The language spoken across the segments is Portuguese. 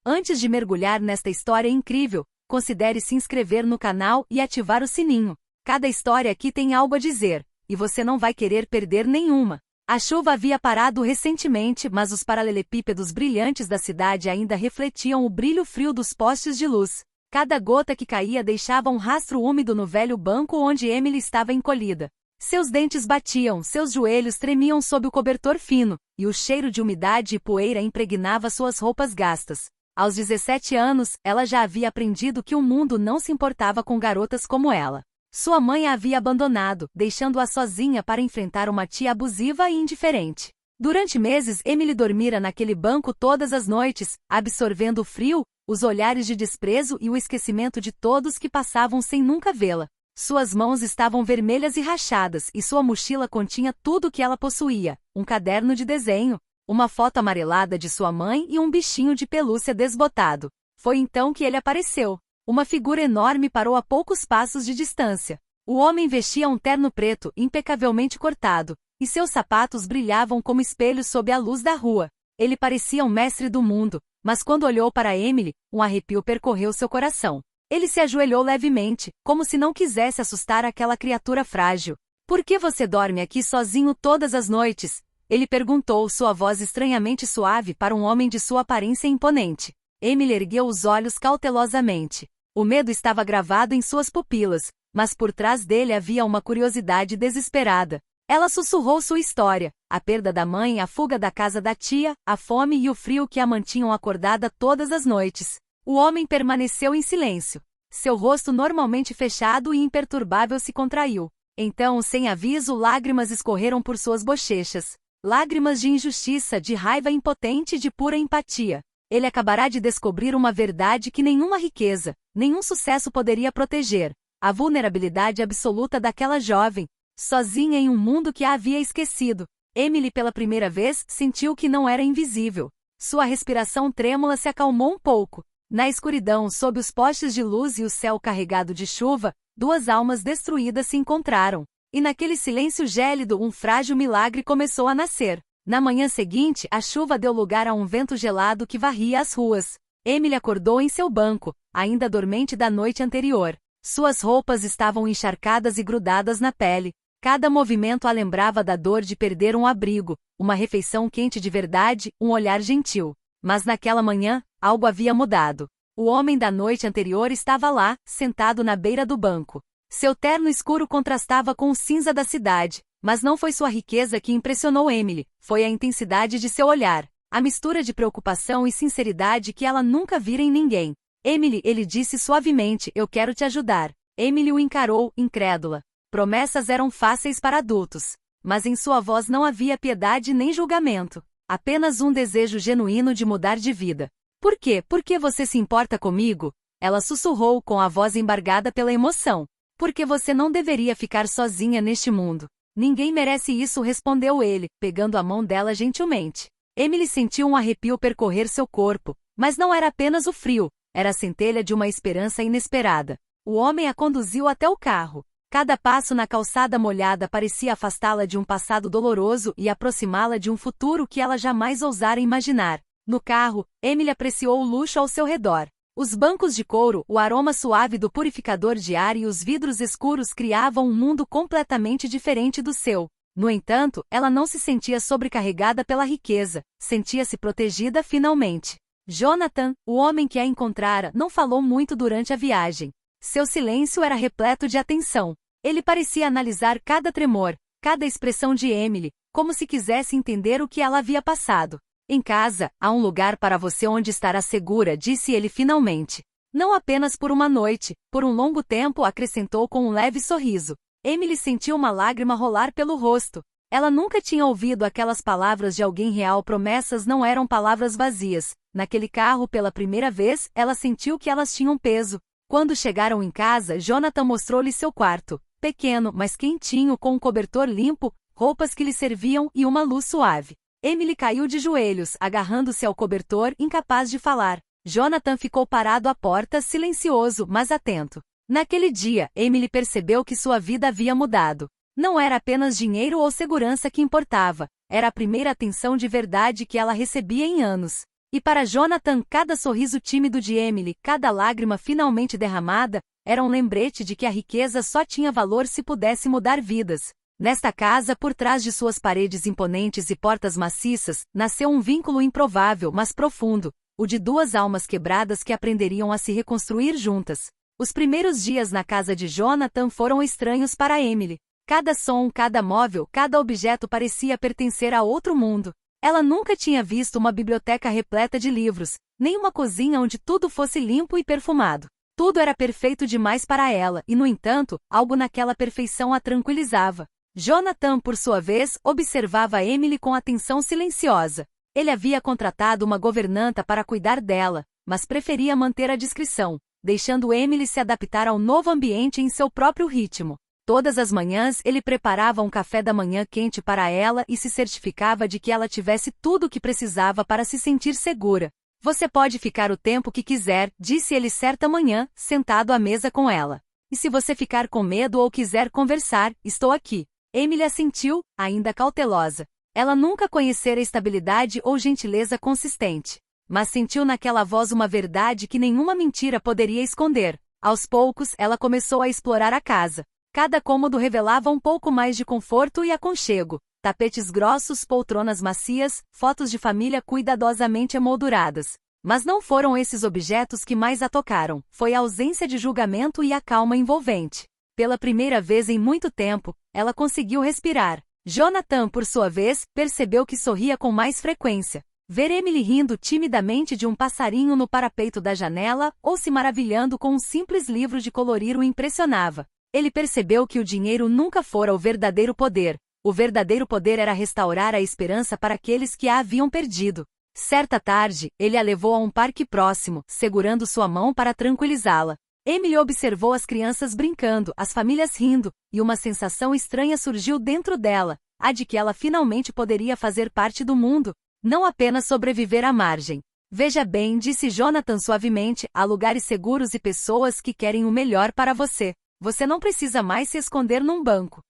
Antes de mergulhar nesta história incrível, considere se inscrever no canal e ativar o sininho. Cada história aqui tem algo a dizer, e você não vai querer perder nenhuma. A chuva havia parado recentemente, mas os paralelepípedos brilhantes da cidade ainda refletiam o brilho frio dos postes de luz. Cada gota que caía deixava um rastro úmido no velho banco onde Emily estava encolhida. Seus dentes batiam, seus joelhos tremiam sob o cobertor fino, e o cheiro de umidade e poeira impregnava suas roupas gastas. Aos 17 anos, ela já havia aprendido que o mundo não se importava com garotas como ela. Sua mãe a havia abandonado, deixando-a sozinha para enfrentar uma tia abusiva e indiferente. Durante meses, Emily dormira naquele banco todas as noites, absorvendo o frio, os olhares de desprezo e o esquecimento de todos que passavam sem nunca vê-la. Suas mãos estavam vermelhas e rachadas, e sua mochila continha tudo o que ela possuía: um caderno de desenho, uma foto amarelada de sua mãe e um bichinho de pelúcia desbotado. Foi então que ele apareceu. Uma figura enorme parou a poucos passos de distância. O homem vestia um terno preto, impecavelmente cortado, e seus sapatos brilhavam como espelhos sob a luz da rua. Ele parecia um mestre do mundo, mas quando olhou para Emily, um arrepio percorreu seu coração. Ele se ajoelhou levemente, como se não quisesse assustar aquela criatura frágil. "Por que você dorme aqui sozinho todas as noites?" Ele perguntou, sua voz estranhamente suave para um homem de sua aparência imponente. Emily ergueu os olhos cautelosamente. O medo estava gravado em suas pupilas, mas por trás dele havia uma curiosidade desesperada. Ela sussurrou sua história: a perda da mãe, a fuga da casa da tia, a fome e o frio que a mantinham acordada todas as noites. O homem permaneceu em silêncio. Seu rosto normalmente fechado e imperturbável se contraiu. Então, sem aviso, lágrimas escorreram por suas bochechas. Lágrimas de injustiça, de raiva impotente e de pura empatia. Ele acabará de descobrir uma verdade que nenhuma riqueza, nenhum sucesso poderia proteger: a vulnerabilidade absoluta daquela jovem, sozinha em um mundo que a havia esquecido. Emily, pela primeira vez, sentiu que não era invisível. Sua respiração trêmula se acalmou um pouco. Na escuridão, sob os postes de luz e o céu carregado de chuva, duas almas destruídas se encontraram. E naquele silêncio gélido, um frágil milagre começou a nascer. Na manhã seguinte, a chuva deu lugar a um vento gelado que varria as ruas. Emily acordou em seu banco, ainda dormente da noite anterior. Suas roupas estavam encharcadas e grudadas na pele. Cada movimento a lembrava da dor de perder um abrigo, uma refeição quente de verdade, um olhar gentil. Mas naquela manhã, algo havia mudado. O homem da noite anterior estava lá, sentado na beira do banco. Seu terno escuro contrastava com o cinza da cidade, mas não foi sua riqueza que impressionou Emily, foi a intensidade de seu olhar, a mistura de preocupação e sinceridade que ela nunca vira em ninguém. "Emily", ele disse suavemente, "eu quero te ajudar." Emily o encarou, incrédula. Promessas eram fáceis para adultos, mas em sua voz não havia piedade nem julgamento, apenas um desejo genuíno de mudar de vida. "Por quê? Por que você se importa comigo?" Ela sussurrou com a voz embargada pela emoção. "Porque você não deveria ficar sozinha neste mundo. Ninguém merece isso", respondeu ele, pegando a mão dela gentilmente. Emily sentiu um arrepio percorrer seu corpo, mas não era apenas o frio, era a centelha de uma esperança inesperada. O homem a conduziu até o carro. Cada passo na calçada molhada parecia afastá-la de um passado doloroso e aproximá-la de um futuro que ela jamais ousara imaginar. No carro, Emily apreciou o luxo ao seu redor. Os bancos de couro, o aroma suave do purificador de ar e os vidros escuros criavam um mundo completamente diferente do seu. No entanto, ela não se sentia sobrecarregada pela riqueza, sentia-se protegida finalmente. Jonathan, o homem que a encontrara, não falou muito durante a viagem. Seu silêncio era repleto de atenção. Ele parecia analisar cada tremor, cada expressão de Emily, como se quisesse entender o que ela havia passado. "Em casa, há um lugar para você onde estará segura", disse ele finalmente. "Não apenas por uma noite, por um longo tempo", acrescentou com um leve sorriso. Emily sentiu uma lágrima rolar pelo rosto. Ela nunca tinha ouvido aquelas palavras de alguém real. Promessas não eram palavras vazias. Naquele carro, pela primeira vez, ela sentiu que elas tinham peso. Quando chegaram em casa, Jonathan mostrou-lhe seu quarto. Pequeno, mas quentinho, com um cobertor limpo, roupas que lhe serviam e uma luz suave. Emily caiu de joelhos, agarrando-se ao cobertor, incapaz de falar. Jonathan ficou parado à porta, silencioso, mas atento. Naquele dia, Emily percebeu que sua vida havia mudado. Não era apenas dinheiro ou segurança que importava, era a primeira atenção de verdade que ela recebia em anos. E para Jonathan, cada sorriso tímido de Emily, cada lágrima finalmente derramada, era um lembrete de que a riqueza só tinha valor se pudesse mudar vidas. Nesta casa, por trás de suas paredes imponentes e portas maciças, nasceu um vínculo improvável, mas profundo, o de duas almas quebradas que aprenderiam a se reconstruir juntas. Os primeiros dias na casa de Jonathan foram estranhos para Emily. Cada som, cada móvel, cada objeto parecia pertencer a outro mundo. Ela nunca tinha visto uma biblioteca repleta de livros, nem uma cozinha onde tudo fosse limpo e perfumado. Tudo era perfeito demais para ela, e no entanto, algo naquela perfeição a tranquilizava. Jonathan, por sua vez, observava Emily com atenção silenciosa. Ele havia contratado uma governanta para cuidar dela, mas preferia manter a discrição, deixando Emily se adaptar ao novo ambiente em seu próprio ritmo. Todas as manhãs ele preparava um café da manhã quente para ela e se certificava de que ela tivesse tudo o que precisava para se sentir segura. Você pode ficar o tempo que quiser, disse ele certa manhã, sentado à mesa com ela. E se você ficar com medo ou quiser conversar, estou aqui. Emily assentiu, ainda cautelosa. Ela nunca conhecera estabilidade ou gentileza consistente. Mas sentiu naquela voz uma verdade que nenhuma mentira poderia esconder. Aos poucos, ela começou a explorar a casa. Cada cômodo revelava um pouco mais de conforto e aconchego. Tapetes grossos, poltronas macias, fotos de família cuidadosamente emolduradas. Mas não foram esses objetos que mais a tocaram, foi a ausência de julgamento e a calma envolvente. Pela primeira vez em muito tempo, ela conseguiu respirar. Jonathan, por sua vez, percebeu que sorria com mais frequência. Ver Emily rindo timidamente de um passarinho no parapeito da janela, ou se maravilhando com um simples livro de colorir o impressionava. Ele percebeu que o dinheiro nunca fora o verdadeiro poder. O verdadeiro poder era restaurar a esperança para aqueles que a haviam perdido. Certa tarde, ele a levou a um parque próximo, segurando sua mão para tranquilizá-la. Emily observou as crianças brincando, as famílias rindo, e uma sensação estranha surgiu dentro dela, a de que ela finalmente poderia fazer parte do mundo, não apenas sobreviver à margem. Veja bem, disse Jonathan suavemente, há lugares seguros e pessoas que querem o melhor para você. Você não precisa mais se esconder num banco.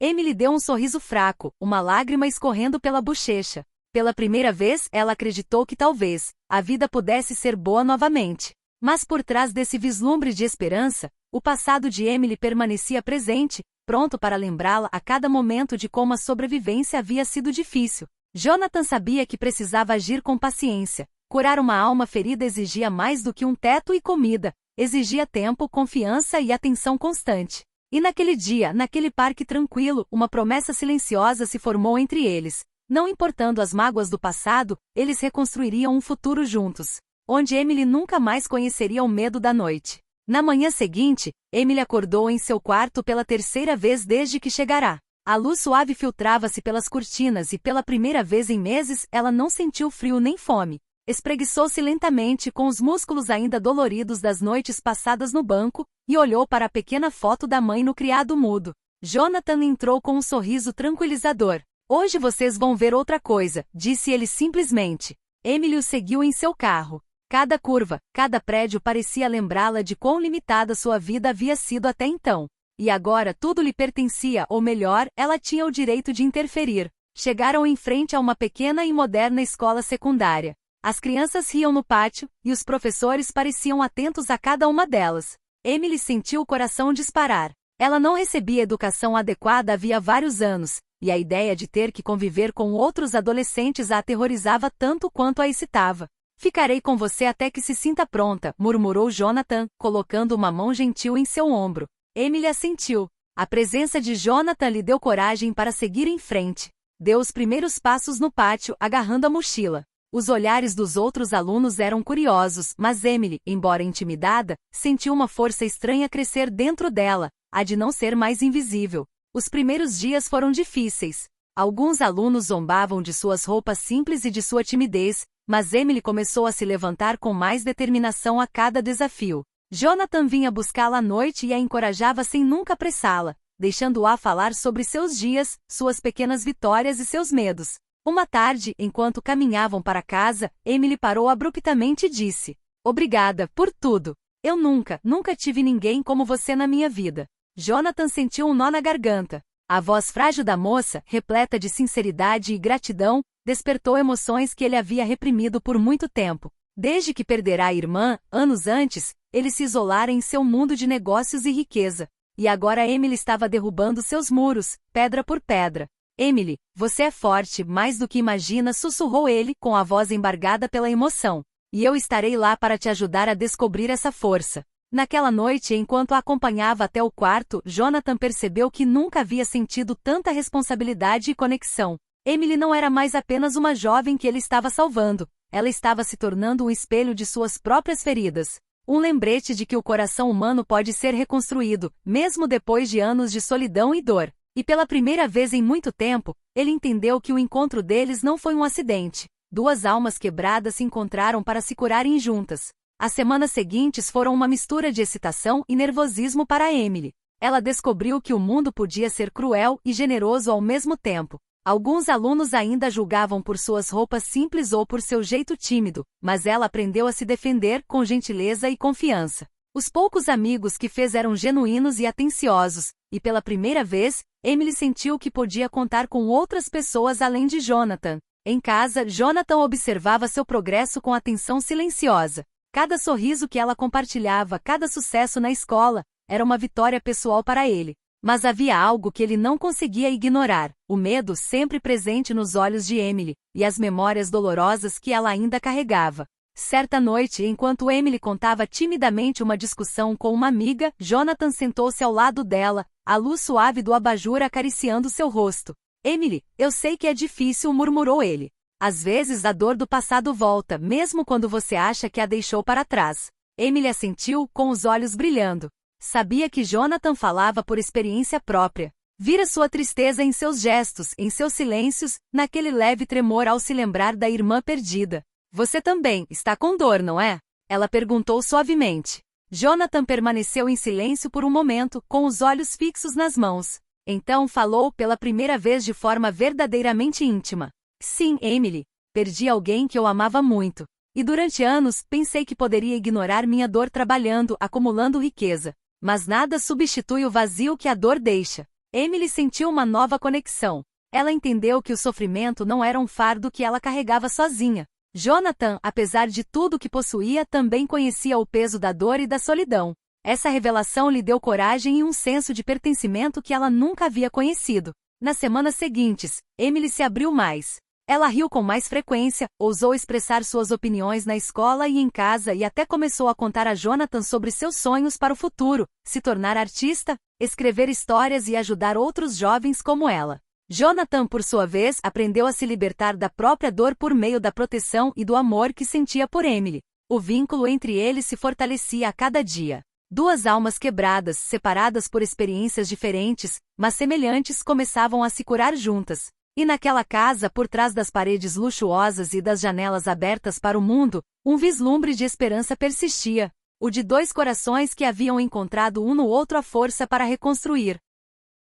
Emily deu um sorriso fraco, uma lágrima escorrendo pela bochecha. Pela primeira vez, ela acreditou que talvez a vida pudesse ser boa novamente. Mas por trás desse vislumbre de esperança, o passado de Emily permanecia presente, pronto para lembrá-la a cada momento de como a sobrevivência havia sido difícil. Jonathan sabia que precisava agir com paciência. Curar uma alma ferida exigia mais do que um teto e comida. Exigia tempo, confiança e atenção constante. E naquele dia, naquele parque tranquilo, uma promessa silenciosa se formou entre eles. Não importando as mágoas do passado, eles reconstruiriam um futuro juntos, onde Emily nunca mais conheceria o medo da noite. Na manhã seguinte, Emily acordou em seu quarto pela terceira vez desde que chegará. A luz suave filtrava-se pelas cortinas e pela primeira vez em meses ela não sentiu frio nem fome. Espreguiçou-se lentamente com os músculos ainda doloridos das noites passadas no banco, e olhou para a pequena foto da mãe no criado mudo. Jonathan entrou com um sorriso tranquilizador. Hoje vocês vão ver outra coisa, disse ele simplesmente. Emily o seguiu em seu carro. Cada curva, cada prédio parecia lembrá-la de quão limitada sua vida havia sido até então. E agora tudo lhe pertencia, ou melhor, ela tinha o direito de interferir. Chegaram em frente a uma pequena e moderna escola secundária. As crianças riam no pátio, e os professores pareciam atentos a cada uma delas. Emily sentiu o coração disparar. Ela não recebia educação adequada havia vários anos, e a ideia de ter que conviver com outros adolescentes a aterrorizava tanto quanto a excitava. Ficarei com você até que se sinta pronta, murmurou Jonathan, colocando uma mão gentil em seu ombro. Emily assentiu. A presença de Jonathan lhe deu coragem para seguir em frente. Deu os primeiros passos no pátio, agarrando a mochila. Os olhares dos outros alunos eram curiosos, mas Emily, embora intimidada, sentiu uma força estranha crescer dentro dela, a de não ser mais invisível. Os primeiros dias foram difíceis. Alguns alunos zombavam de suas roupas simples e de sua timidez, mas Emily começou a se levantar com mais determinação a cada desafio. Jonathan vinha buscá-la à noite e a encorajava sem nunca apressá-la, deixando-a falar sobre seus dias, suas pequenas vitórias e seus medos. Uma tarde, enquanto caminhavam para casa, Emily parou abruptamente e disse: Obrigada por tudo. Eu nunca tive ninguém como você na minha vida. Jonathan sentiu um nó na garganta. A voz frágil da moça, repleta de sinceridade e gratidão, despertou emoções que ele havia reprimido por muito tempo. Desde que perdera a irmã, anos antes, ele se isolara em seu mundo de negócios e riqueza. E agora Emily estava derrubando seus muros, pedra por pedra. Emily, você é forte, mais do que imagina, sussurrou ele, com a voz embargada pela emoção. E eu estarei lá para te ajudar a descobrir essa força. Naquela noite, enquanto a acompanhava até o quarto, Jonathan percebeu que nunca havia sentido tanta responsabilidade e conexão. Emily não era mais apenas uma jovem que ele estava salvando. Ela estava se tornando um espelho de suas próprias feridas. Um lembrete de que o coração humano pode ser reconstruído, mesmo depois de anos de solidão e dor. E pela primeira vez em muito tempo, ele entendeu que o encontro deles não foi um acidente. Duas almas quebradas se encontraram para se curarem juntas. As semanas seguintes foram uma mistura de excitação e nervosismo para Emily. Ela descobriu que o mundo podia ser cruel e generoso ao mesmo tempo. Alguns alunos ainda a julgavam por suas roupas simples ou por seu jeito tímido, mas ela aprendeu a se defender com gentileza e confiança. Os poucos amigos que fez eram genuínos e atenciosos, e pela primeira vez, Emily sentiu que podia contar com outras pessoas além de Jonathan. Em casa, Jonathan observava seu progresso com atenção silenciosa. Cada sorriso que ela compartilhava, cada sucesso na escola, era uma vitória pessoal para ele. Mas havia algo que ele não conseguia ignorar, o medo sempre presente nos olhos de Emily, e as memórias dolorosas que ela ainda carregava. Certa noite, enquanto Emily contava timidamente uma discussão com uma amiga, Jonathan sentou-se ao lado dela, a luz suave do abajur acariciando seu rosto. Emily, eu sei que é difícil, murmurou ele. Às vezes a dor do passado volta, mesmo quando você acha que a deixou para trás. Emily assentiu, com os olhos brilhando. Sabia que Jonathan falava por experiência própria. Vira sua tristeza em seus gestos, em seus silêncios, naquele leve tremor ao se lembrar da irmã perdida. Você também está com dor, não é? Ela perguntou suavemente. Jonathan permaneceu em silêncio por um momento, com os olhos fixos nas mãos. Então falou pela primeira vez de forma verdadeiramente íntima. Sim, Emily. Perdi alguém que eu amava muito. E durante anos, pensei que poderia ignorar minha dor trabalhando, acumulando riqueza. Mas nada substitui o vazio que a dor deixa. Emily sentiu uma nova conexão. Ela entendeu que o sofrimento não era um fardo que ela carregava sozinha. Jonathan, apesar de tudo que possuía, também conhecia o peso da dor e da solidão. Essa revelação lhe deu coragem e um senso de pertencimento que ela nunca havia conhecido. Nas semanas seguintes, Emily se abriu mais. Ela riu com mais frequência, ousou expressar suas opiniões na escola e em casa e até começou a contar a Jonathan sobre seus sonhos para o futuro, se tornar artista, escrever histórias e ajudar outros jovens como ela. Jonathan, por sua vez, aprendeu a se libertar da própria dor por meio da proteção e do amor que sentia por Emily. O vínculo entre eles se fortalecia a cada dia. Duas almas quebradas, separadas por experiências diferentes, mas semelhantes, começavam a se curar juntas. E naquela casa, por trás das paredes luxuosas e das janelas abertas para o mundo, um vislumbre de esperança persistia. O de dois corações que haviam encontrado um no outro a força para reconstruir.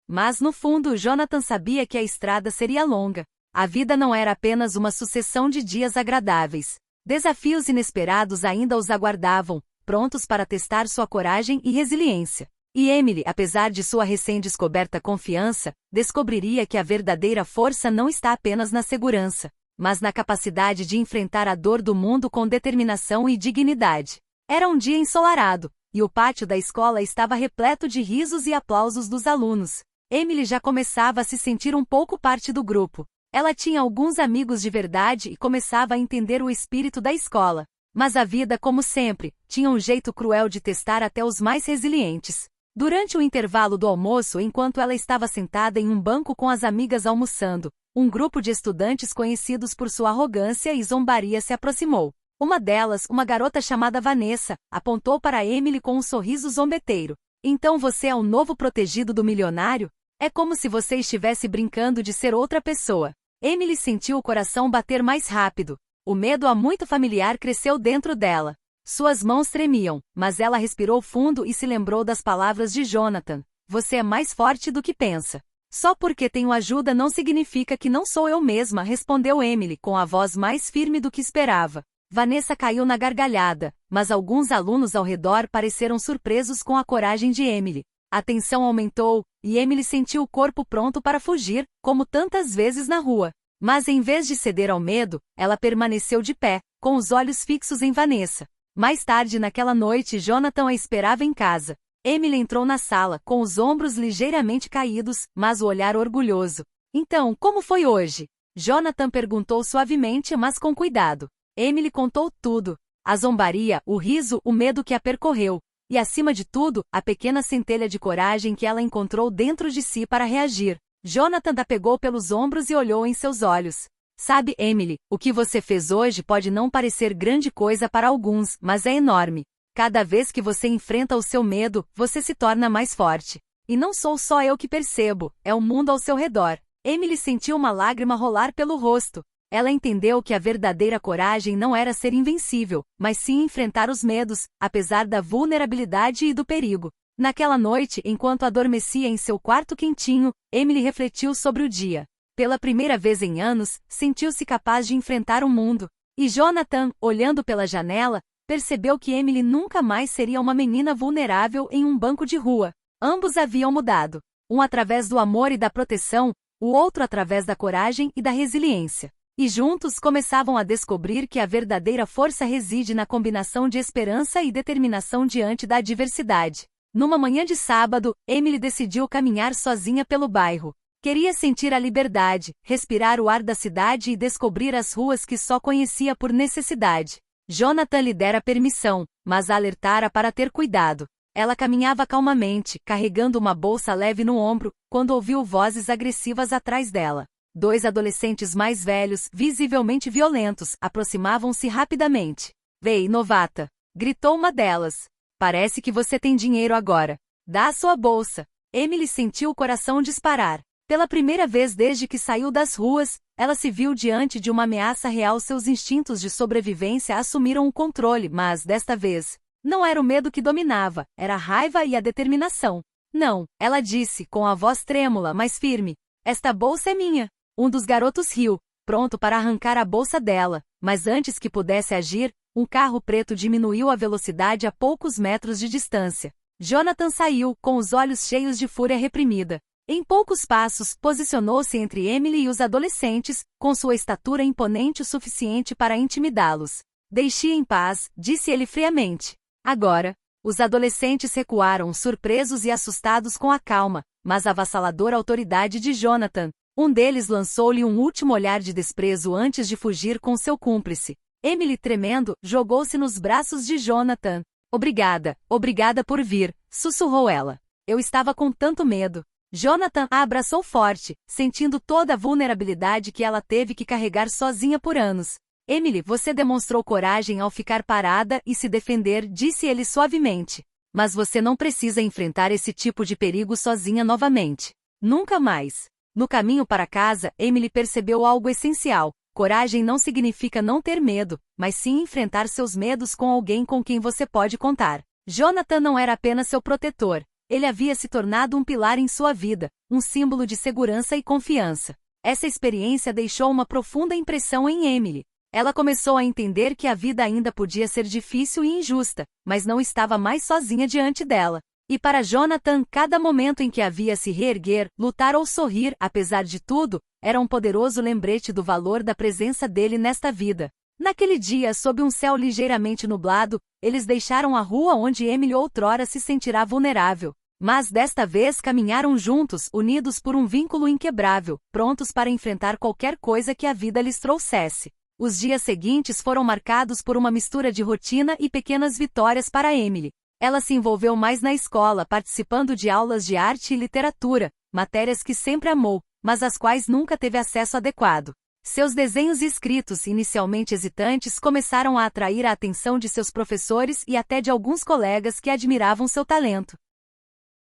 Mas no fundo, Jonathan sabia que a estrada seria longa. A vida não era apenas uma sucessão de dias agradáveis. Desafios inesperados ainda os aguardavam, prontos para testar sua coragem e resiliência. E Emily, apesar de sua recém-descoberta confiança, descobriria que a verdadeira força não está apenas na segurança, mas na capacidade de enfrentar a dor do mundo com determinação e dignidade. Era um dia ensolarado, e o pátio da escola estava repleto de risos e aplausos dos alunos. Emily já começava a se sentir um pouco parte do grupo. Ela tinha alguns amigos de verdade e começava a entender o espírito da escola. Mas a vida, como sempre, tinha um jeito cruel de testar até os mais resilientes. Durante o intervalo do almoço, enquanto ela estava sentada em um banco com as amigas almoçando, um grupo de estudantes conhecidos por sua arrogância e zombaria se aproximou. Uma delas, uma garota chamada Vanessa, apontou para Emily com um sorriso zombeteiro. Então você é o novo protegido do milionário? É como se você estivesse brincando de ser outra pessoa. Emily sentiu o coração bater mais rápido. O medo há muito familiar cresceu dentro dela. Suas mãos tremiam, mas ela respirou fundo e se lembrou das palavras de Jonathan. Você é mais forte do que pensa. Só porque tenho ajuda não significa que não sou eu mesma, respondeu Emily com a voz mais firme do que esperava. Vanessa caiu na gargalhada, mas alguns alunos ao redor pareceram surpresos com a coragem de Emily. A tensão aumentou, e Emily sentiu o corpo pronto para fugir, como tantas vezes na rua. Mas em vez de ceder ao medo, ela permaneceu de pé, com os olhos fixos em Vanessa. Mais tarde naquela noite, Jonathan a esperava em casa. Emily entrou na sala, com os ombros ligeiramente caídos, mas o olhar orgulhoso. Então, como foi hoje? Jonathan perguntou suavemente, mas com cuidado. Emily contou tudo. A zombaria, o riso, o medo que a percorreu. E acima de tudo, a pequena centelha de coragem que ela encontrou dentro de si para reagir. Jonathan a pegou pelos ombros e olhou em seus olhos. Sabe, Emily, o que você fez hoje pode não parecer grande coisa para alguns, mas é enorme. Cada vez que você enfrenta o seu medo, você se torna mais forte. E não sou só eu que percebo, é o mundo ao seu redor. Emily sentiu uma lágrima rolar pelo rosto. Ela entendeu que a verdadeira coragem não era ser invencível, mas sim enfrentar os medos, apesar da vulnerabilidade e do perigo. Naquela noite, enquanto adormecia em seu quarto quentinho, Emily refletiu sobre o dia. Pela primeira vez em anos, sentiu-se capaz de enfrentar o mundo. E Jonathan, olhando pela janela, percebeu que Emily nunca mais seria uma menina vulnerável em um banco de rua. Ambos haviam mudado. Um através do amor e da proteção, o outro através da coragem e da resiliência. E juntos começavam a descobrir que a verdadeira força reside na combinação de esperança e determinação diante da adversidade. Numa manhã de sábado, Emily decidiu caminhar sozinha pelo bairro. Queria sentir a liberdade, respirar o ar da cidade e descobrir as ruas que só conhecia por necessidade. Jonathan lhe dera permissão, mas a alertara para ter cuidado. Ela caminhava calmamente, carregando uma bolsa leve no ombro, quando ouviu vozes agressivas atrás dela. 2 adolescentes mais velhos, visivelmente violentos, aproximavam-se rapidamente. "Vei, novata!" gritou uma delas. "Parece que você tem dinheiro agora. Dá a sua bolsa." Emily sentiu o coração disparar. Pela primeira vez desde que saiu das ruas, ela se viu diante de uma ameaça real. Seus instintos de sobrevivência assumiram o controle, mas, desta vez, não era o medo que dominava, era a raiva e a determinação. "Não," ela disse, com a voz trêmula, mas firme. "Esta bolsa é minha." Um dos garotos riu, pronto para arrancar a bolsa dela, mas antes que pudesse agir, um carro preto diminuiu a velocidade a poucos metros de distância. Jonathan saiu, com os olhos cheios de fúria reprimida. Em poucos passos, posicionou-se entre Emily e os adolescentes, com sua estatura imponente o suficiente para intimidá-los. "Deixe-a em paz", disse ele friamente. Agora, os adolescentes recuaram, surpresos e assustados com a calma, mas avassaladora autoridade de Jonathan. Um deles lançou-lhe um último olhar de desprezo antes de fugir com seu cúmplice. Emily, tremendo, jogou-se nos braços de Jonathan. Obrigada por vir", sussurrou ela. "Eu estava com tanto medo." Jonathan a abraçou forte, sentindo toda a vulnerabilidade que ela teve que carregar sozinha por anos. "Emily, você demonstrou coragem ao ficar parada e se defender", disse ele suavemente. "Mas você não precisa enfrentar esse tipo de perigo sozinha novamente. Nunca mais." No caminho para casa, Emily percebeu algo essencial. Coragem não significa não ter medo, mas sim enfrentar seus medos com alguém com quem você pode contar. Jonathan não era apenas seu protetor. Ele havia se tornado um pilar em sua vida, um símbolo de segurança e confiança. Essa experiência deixou uma profunda impressão em Emily. Ela começou a entender que a vida ainda podia ser difícil e injusta, mas não estava mais sozinha diante dela. E para Jonathan, cada momento em que havia se reerguer, lutar ou sorrir, apesar de tudo, era um poderoso lembrete do valor da presença dele nesta vida. Naquele dia, sob um céu ligeiramente nublado, eles deixaram a rua onde Emily outrora se sentirá vulnerável. Mas desta vez caminharam juntos, unidos por um vínculo inquebrável, prontos para enfrentar qualquer coisa que a vida lhes trouxesse. Os dias seguintes foram marcados por uma mistura de rotina e pequenas vitórias para Emily. Ela se envolveu mais na escola, participando de aulas de arte e literatura, matérias que sempre amou, mas às quais nunca teve acesso adequado. Seus desenhos escritos, inicialmente hesitantes, começaram a atrair a atenção de seus professores e até de alguns colegas que admiravam seu talento.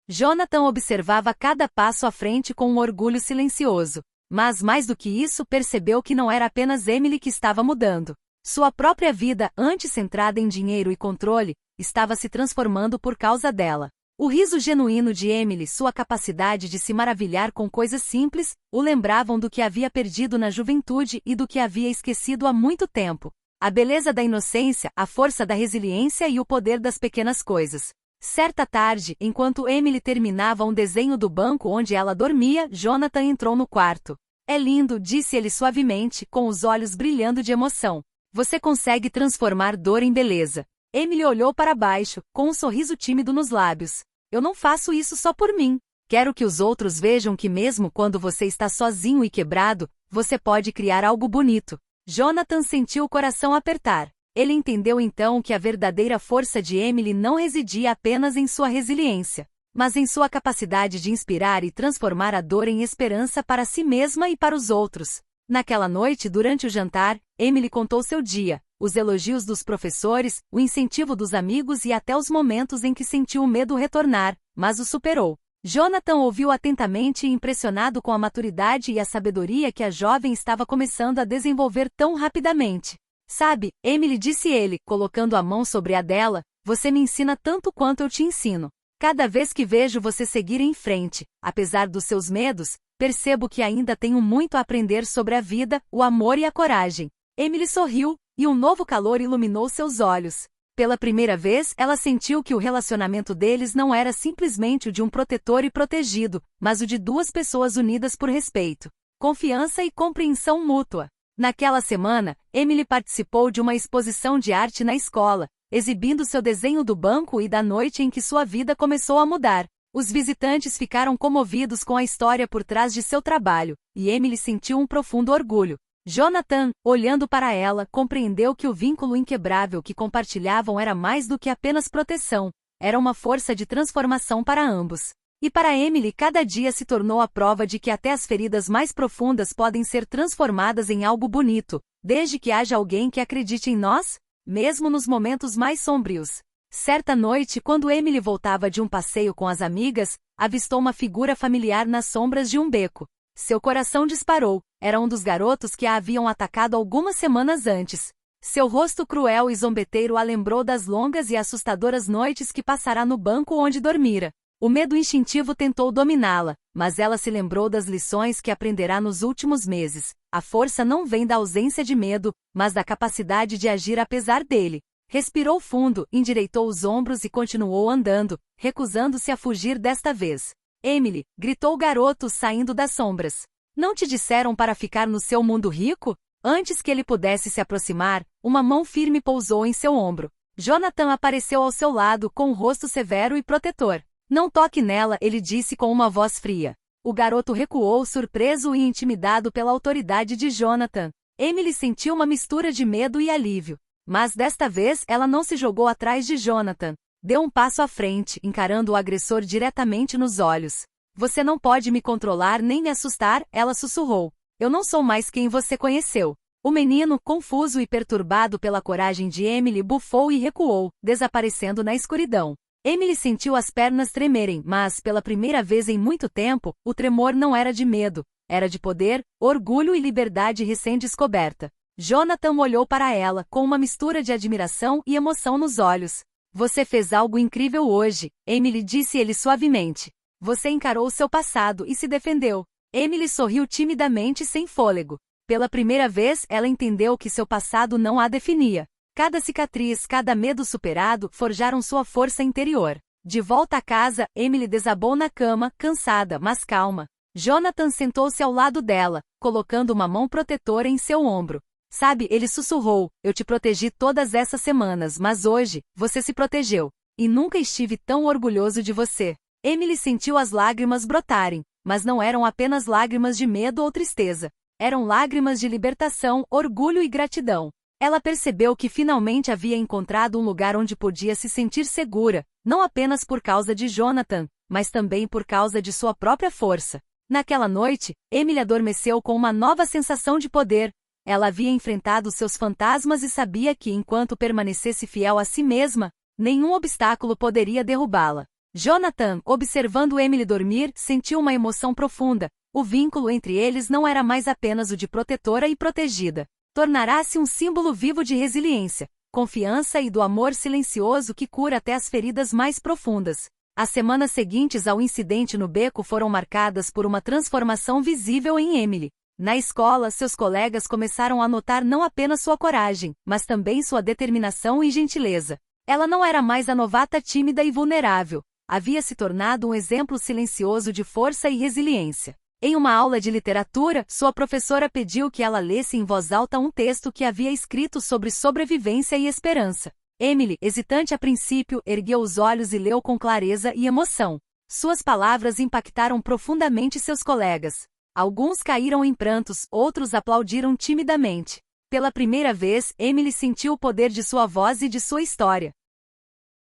Jonathan observava cada passo à frente com um orgulho silencioso. Mas mais do que isso, percebeu que não era apenas Emily que estava mudando. Sua própria vida, antes centrada em dinheiro e controle, estava se transformando por causa dela. O riso genuíno de Emily, sua capacidade de se maravilhar com coisas simples, o lembravam do que havia perdido na juventude e do que havia esquecido há muito tempo. A beleza da inocência, a força da resiliência e o poder das pequenas coisas. Certa tarde, enquanto Emily terminava um desenho do banco onde ela dormia, Jonathan entrou no quarto. É lindo, disse ele suavemente, com os olhos brilhando de emoção. Você consegue transformar dor em beleza. Emily olhou para baixo, com um sorriso tímido nos lábios. Eu não faço isso só por mim. Quero que os outros vejam que mesmo quando você está sozinho e quebrado, você pode criar algo bonito. Jonathan sentiu o coração apertar. Ele entendeu então que a verdadeira força de Emily não residia apenas em sua resiliência, mas em sua capacidade de inspirar e transformar a dor em esperança para si mesma e para os outros. Naquela noite, durante o jantar, Emily contou seu dia, os elogios dos professores, o incentivo dos amigos e até os momentos em que sentiu o medo retornar, mas o superou. Jonathan ouviu atentamente e impressionado com a maturidade e a sabedoria que a jovem estava começando a desenvolver tão rapidamente. Sabe, Emily, disse ele, colocando a mão sobre a dela, você me ensina tanto quanto eu te ensino. Cada vez que vejo você seguir em frente, apesar dos seus medos, percebo que ainda tenho muito a aprender sobre a vida, o amor e a coragem. Emily sorriu, e um novo calor iluminou seus olhos. Pela primeira vez, ela sentiu que o relacionamento deles não era simplesmente o de um protetor e protegido, mas o de duas pessoas unidas por respeito, confiança e compreensão mútua. Naquela semana, Emily participou de uma exposição de arte na escola, exibindo seu desenho do banco e da noite em que sua vida começou a mudar. Os visitantes ficaram comovidos com a história por trás de seu trabalho, e Emily sentiu um profundo orgulho. Jonathan, olhando para ela, compreendeu que o vínculo inquebrável que compartilhavam era mais do que apenas proteção, era uma força de transformação para ambos. E para Emily, cada dia se tornou a prova de que até as feridas mais profundas podem ser transformadas em algo bonito, desde que haja alguém que acredite em nós, mesmo nos momentos mais sombrios. Certa noite, quando Emily voltava de um passeio com as amigas, avistou uma figura familiar nas sombras de um beco. Seu coração disparou. Era um dos garotos que a haviam atacado algumas semanas antes. Seu rosto cruel e zombeteiro a lembrou das longas e assustadoras noites que passará no banco onde dormira. O medo instintivo tentou dominá-la, mas ela se lembrou das lições que aprenderá nos últimos meses. A força não vem da ausência de medo, mas da capacidade de agir apesar dele. Respirou fundo, endireitou os ombros e continuou andando, recusando-se a fugir desta vez. Emily, gritou o garoto saindo das sombras. Não te disseram para ficar no seu mundo rico? Antes que ele pudesse se aproximar, uma mão firme pousou em seu ombro. Jonathan apareceu ao seu lado com um rosto severo e protetor. Não toque nela, ele disse com uma voz fria. O garoto recuou, surpreso e intimidado pela autoridade de Jonathan. Emily sentiu uma mistura de medo e alívio. Mas desta vez ela não se jogou atrás de Jonathan. Deu um passo à frente, encarando o agressor diretamente nos olhos. Você não pode me controlar nem me assustar, ela sussurrou. Eu não sou mais quem você conheceu. O menino, confuso e perturbado pela coragem de Emily, bufou e recuou, desaparecendo na escuridão. Emily sentiu as pernas tremerem, mas, pela primeira vez em muito tempo, o tremor não era de medo, era de poder, orgulho e liberdade recém-descoberta. Jonathan olhou para ela, com uma mistura de admiração e emoção nos olhos. Você fez algo incrível hoje, Emily, disse ele suavemente. Você encarou seu passado e se defendeu. Emily sorriu timidamente sem fôlego. Pela primeira vez, ela entendeu que seu passado não a definia. Cada cicatriz, cada medo superado, forjaram sua força interior. De volta a casa, Emily desabou na cama, cansada, mas calma. Jonathan sentou-se ao lado dela, colocando uma mão protetora em seu ombro. Sabe, ele sussurrou, eu te protegi todas essas semanas, mas hoje, você se protegeu. E nunca estive tão orgulhoso de você. Emily sentiu as lágrimas brotarem, mas não eram apenas lágrimas de medo ou tristeza. Eram lágrimas de libertação, orgulho e gratidão. Ela percebeu que finalmente havia encontrado um lugar onde podia se sentir segura, não apenas por causa de Jonathan, mas também por causa de sua própria força. Naquela noite, Emily adormeceu com uma nova sensação de poder. Ela havia enfrentado seus fantasmas e sabia que, enquanto permanecesse fiel a si mesma, nenhum obstáculo poderia derrubá-la. Jonathan, observando Emily dormir, sentiu uma emoção profunda. O vínculo entre eles não era mais apenas o de protetora e protegida. Tornará-se um símbolo vivo de resiliência, confiança e do amor silencioso que cura até as feridas mais profundas. As semanas seguintes ao incidente no beco foram marcadas por uma transformação visível em Emily. Na escola, seus colegas começaram a notar não apenas sua coragem, mas também sua determinação e gentileza. Ela não era mais a novata tímida e vulnerável. Havia se tornado um exemplo silencioso de força e resiliência. Em uma aula de literatura, sua professora pediu que ela lesse em voz alta um texto que havia escrito sobre sobrevivência e esperança. Emily, hesitante a princípio, ergueu os olhos e leu com clareza e emoção. Suas palavras impactaram profundamente seus colegas. Alguns caíram em prantos, outros aplaudiram timidamente. Pela primeira vez, Emily sentiu o poder de sua voz e de sua história.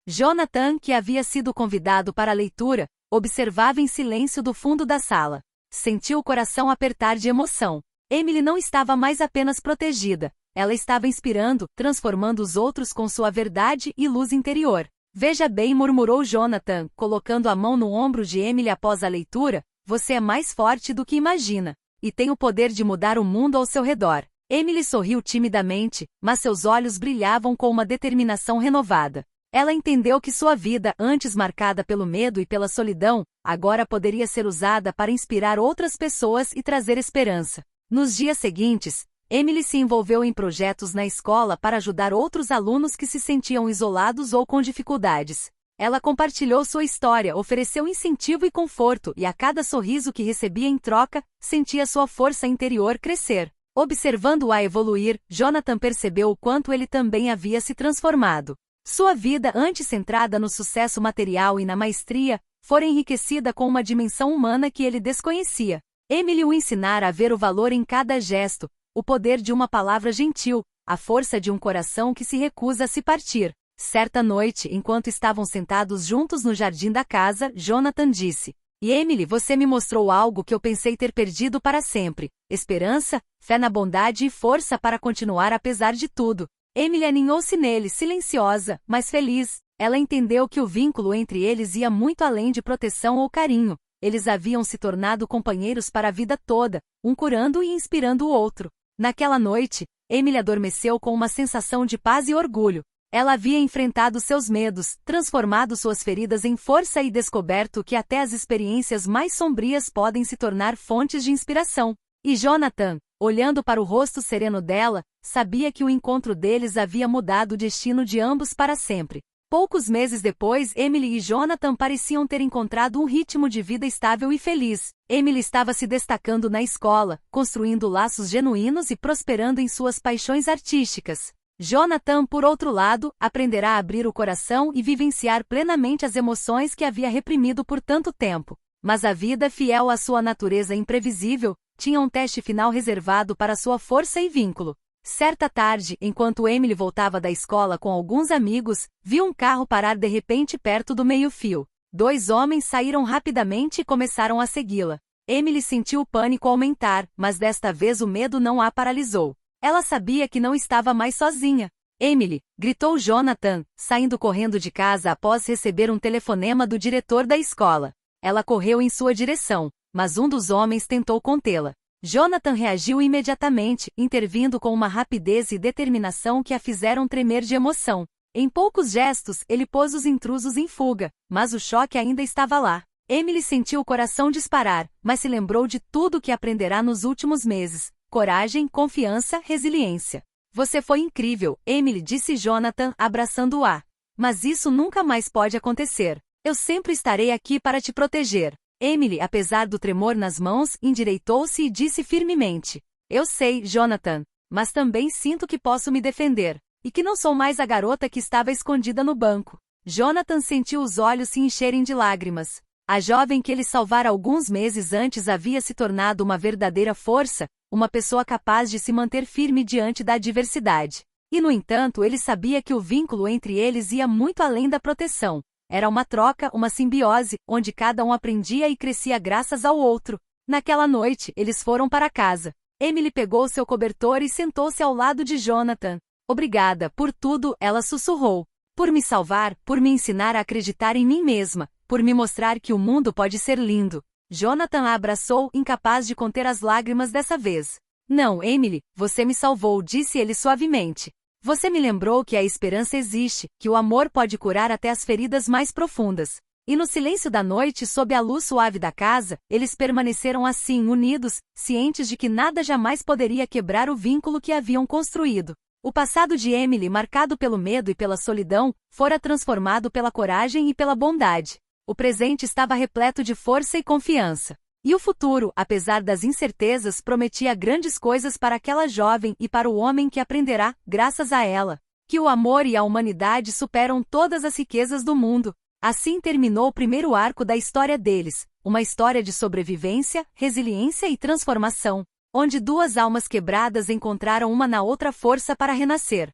Jonathan, que havia sido convidado para a leitura, observava em silêncio do fundo da sala. Sentiu o coração apertar de emoção. Emily não estava mais apenas protegida. Ela estava inspirando, transformando os outros com sua verdade e luz interior. Veja bem, murmurou Jonathan, colocando a mão no ombro de Emily após a leitura, você é mais forte do que imagina. E tem o poder de mudar o mundo ao seu redor. Emily sorriu timidamente, mas seus olhos brilhavam com uma determinação renovada. Ela entendeu que sua vida, antes marcada pelo medo e pela solidão, agora poderia ser usada para inspirar outras pessoas e trazer esperança. Nos dias seguintes, Emily se envolveu em projetos na escola para ajudar outros alunos que se sentiam isolados ou com dificuldades. Ela compartilhou sua história, ofereceu incentivo e conforto, e a cada sorriso que recebia em troca, sentia sua força interior crescer. Observando-a evoluir, Jonathan percebeu o quanto ele também havia se transformado. Sua vida, antes centrada no sucesso material e na maestria, fora enriquecida com uma dimensão humana que ele desconhecia. Emily o ensinara a ver o valor em cada gesto, o poder de uma palavra gentil, a força de um coração que se recusa a se partir. Certa noite, enquanto estavam sentados juntos no jardim da casa, Jonathan disse: "E Emily, você me mostrou algo que eu pensei ter perdido para sempre: esperança, fé na bondade e força para continuar apesar de tudo." Emily aninhou-se nele, silenciosa, mas feliz. Ela entendeu que o vínculo entre eles ia muito além de proteção ou carinho. Eles haviam se tornado companheiros para a vida toda, um curando e inspirando o outro. Naquela noite, Emily adormeceu com uma sensação de paz e orgulho. Ela havia enfrentado seus medos, transformado suas feridas em força e descoberto que até as experiências mais sombrias podem se tornar fontes de inspiração. E Jonathan, olhando para o rosto sereno dela, sabia que o encontro deles havia mudado o destino de ambos para sempre. Poucos meses depois, Emily e Jonathan pareciam ter encontrado um ritmo de vida estável e feliz. Emily estava se destacando na escola, construindo laços genuínos e prosperando em suas paixões artísticas. Jonathan, por outro lado, aprenderá a abrir o coração e vivenciar plenamente as emoções que havia reprimido por tanto tempo. Mas a vida, fiel à sua natureza imprevisível, tinha um teste final reservado para sua força e vínculo. Certa tarde, enquanto Emily voltava da escola com alguns amigos, viu um carro parar de repente perto do meio-fio. 2 homens saíram rapidamente e começaram a segui-la. Emily sentiu o pânico aumentar, mas desta vez o medo não a paralisou. Ela sabia que não estava mais sozinha. "Emily!" gritou Jonathan, saindo correndo de casa após receber um telefonema do diretor da escola. Ela correu em sua direção, mas um dos homens tentou contê-la. Jonathan reagiu imediatamente, intervindo com uma rapidez e determinação que a fizeram tremer de emoção. Em poucos gestos, ele pôs os intrusos em fuga, mas o choque ainda estava lá. Emily sentiu o coração disparar, mas se lembrou de tudo que aprenderá nos últimos meses: coragem, confiança, resiliência. "Você foi incrível", Emily disse Jonathan, abraçando-a. "Mas isso nunca mais pode acontecer. Eu sempre estarei aqui para te proteger." Emily, apesar do tremor nas mãos, endireitou-se e disse firmemente: "Eu sei, Jonathan, mas também sinto que posso me defender, e que não sou mais a garota que estava escondida no banco." Jonathan sentiu os olhos se encherem de lágrimas. A jovem que ele salvara alguns meses antes havia se tornado uma verdadeira força, uma pessoa capaz de se manter firme diante da adversidade. E no entanto, ele sabia que o vínculo entre eles ia muito além da proteção. Era uma troca, uma simbiose, onde cada um aprendia e crescia graças ao outro. Naquela noite, eles foram para casa. Emily pegou seu cobertor e sentou-se ao lado de Jonathan. "Obrigada por tudo", ela sussurrou. "Por me salvar, por me ensinar a acreditar em mim mesma, por me mostrar que o mundo pode ser lindo." Jonathan a abraçou, incapaz de conter as lágrimas dessa vez. "Não, Emily, você me salvou", disse ele suavemente. "Você me lembrou que a esperança existe, que o amor pode curar até as feridas mais profundas." E no silêncio da noite, sob a luz suave da casa, eles permaneceram assim, unidos, cientes de que nada jamais poderia quebrar o vínculo que haviam construído. O passado de Emily, marcado pelo medo e pela solidão, fora transformado pela coragem e pela bondade. O presente estava repleto de força e confiança. E o futuro, apesar das incertezas, prometia grandes coisas para aquela jovem e para o homem que aprenderá, graças a ela, que o amor e a humanidade superam todas as riquezas do mundo. Assim terminou o primeiro arco da história deles, uma história de sobrevivência, resiliência e transformação, onde duas almas quebradas encontraram uma na outra força para renascer.